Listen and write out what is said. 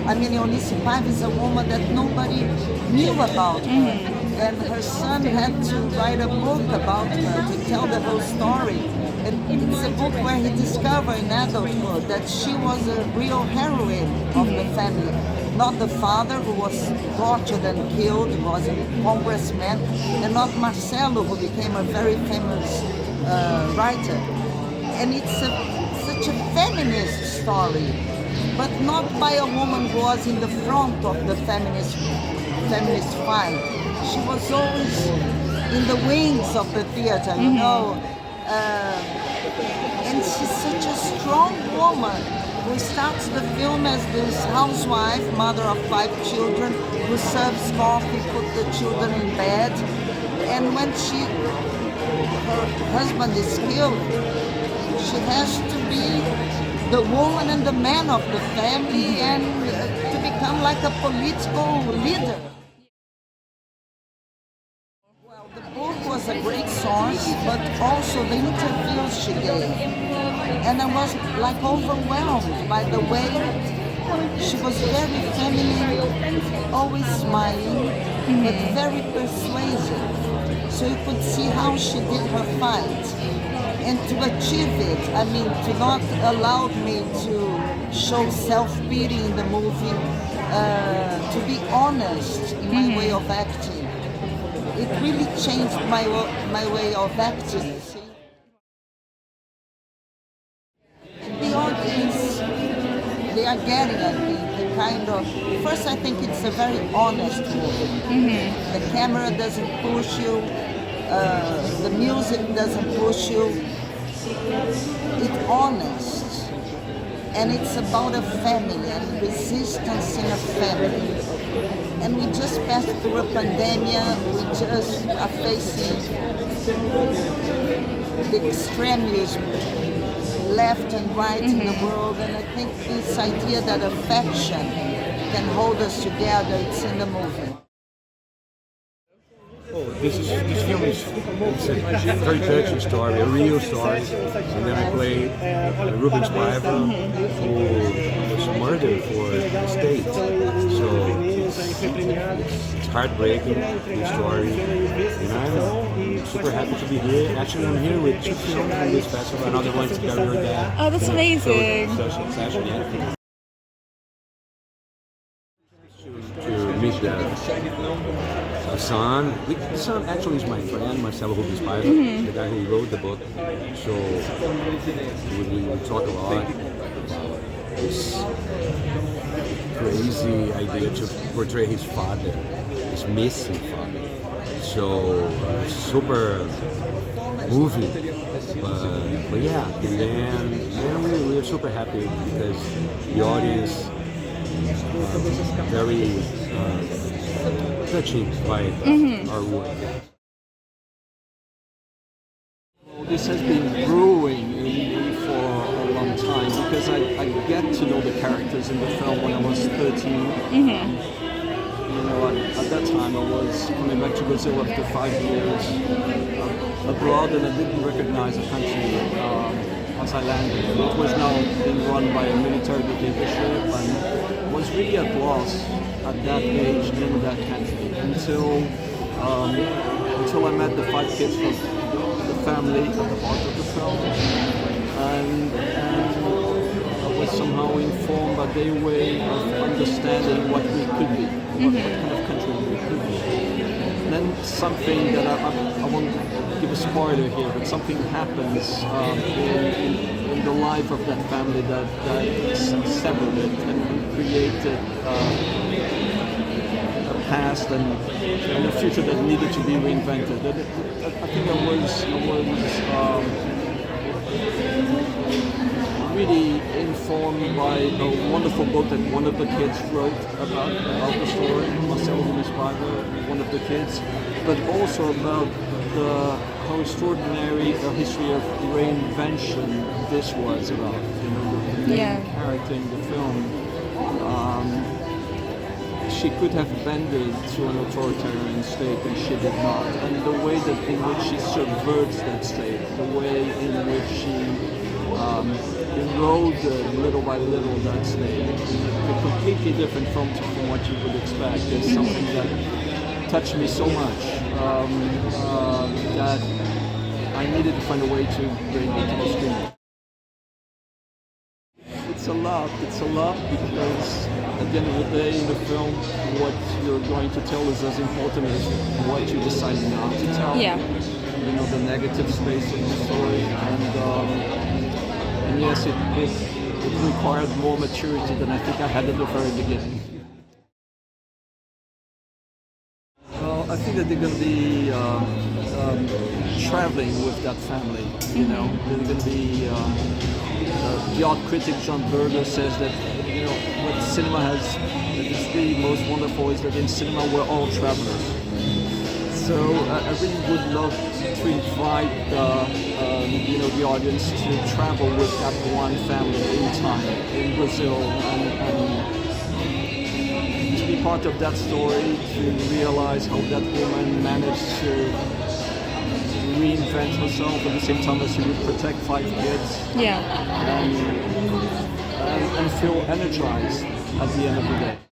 I mean, Eunice Paiva is a woman that nobody knew about her. And her son had to write a book about her to tell the whole story. And it's a book where he discovered in adulthood that she was a real heroine of the family. Not the father, who was tortured and killed, was a congressman, and not Marcelo, who became a very famous writer. And it's such a feminist story, but not by a woman who was in the front of the feminist fight. She was always in the wings of the theater, you know. And she's such a strong woman who starts the film as this housewife, mother of 5 children, who serves coffee, puts the children in bed. And when her husband is killed, she has to be the woman and the man of the family and to become like a political leader. Well, the book was a great source, but also the interviews she gave. And I was like overwhelmed by the way she was very feminine, always smiling, but very persuasive. So you could see how she did her fight. And to achieve it, I mean, to not allow me to show self-pity in the movie, to be honest in my way of acting. It really changed my way of acting, you see. The audience, they are getting, I think, the kind of... First, I think it's a very honest movie. The camera doesn't push you, the music doesn't push you. It's honest, and it's about a family and resistance in a family. And we just passed through a pandemic, we just are facing the extremism left and right in the world, and I think this idea that affection can hold us together, it's in the movie. This film is a very touching story, a real story. And then I played Rubens Paiva, who was murdered for the state. So it's heartbreaking, the story. And I'm super happy to be here. Actually, I'm here with 2 films in this festival. Another one is Carry Your Dad. Oh, that's amazing. So it's actually to meet the son. The son actually is my friend, Marcelo Rubens Paiva, the guy who wrote the book. So we talk a lot about this crazy idea to portray his father, his missing father. So super moving. But yeah, and then we're super happy because the audience very touching by our work. Well, this has been brewing in me for a long time because I get to know the characters in the film when I was 13. You know, at that time I was coming back to Brazil after 5 years abroad, and I didn't recognize the country as I landed. It was now being run by a military dictatorship, and was really at loss at that age in that country until I met the 5 kids from the family at the heart of the film, and I was somehow informed by their way of understanding what we could be, what kind of country we could be. And then something that I won't give a spoiler here, but something happens in the life of that family that severed it and created a past and a future that needed to be reinvented. I think I was really informed by a wonderful book that one of the kids wrote about the story, Marcelo Rubens Paiva, one of the kids, but also about how extraordinary a history of reinvention this was about. You know, the main character in the film, she could have bended to an authoritarian state, and she did not. And the way that in which she subverts that state, the way in which she erode little by little that state. A completely different film from what you would expect. It's something that touched me so much that I needed to find a way to bring it to the screen. It's a lot because at the end of the day in the film, what you're going to tell is as important as what you decide not to tell. Yeah. You know, the negative space of the story, and yes, it required more maturity than I think I had at the very beginning. Well, I think that they're going to be traveling with that family. You know, they're going to be. The art critic John Berger says that what cinema has that is really most wonderful is that in cinema we're all travelers. So I really would love to invite the audience to travel with that one family in time in Brazil and to be part of that story, to realize how that woman managed to reinvent herself at the same time as she would protect 5 kids. Yeah. And feel energized at the end of the day.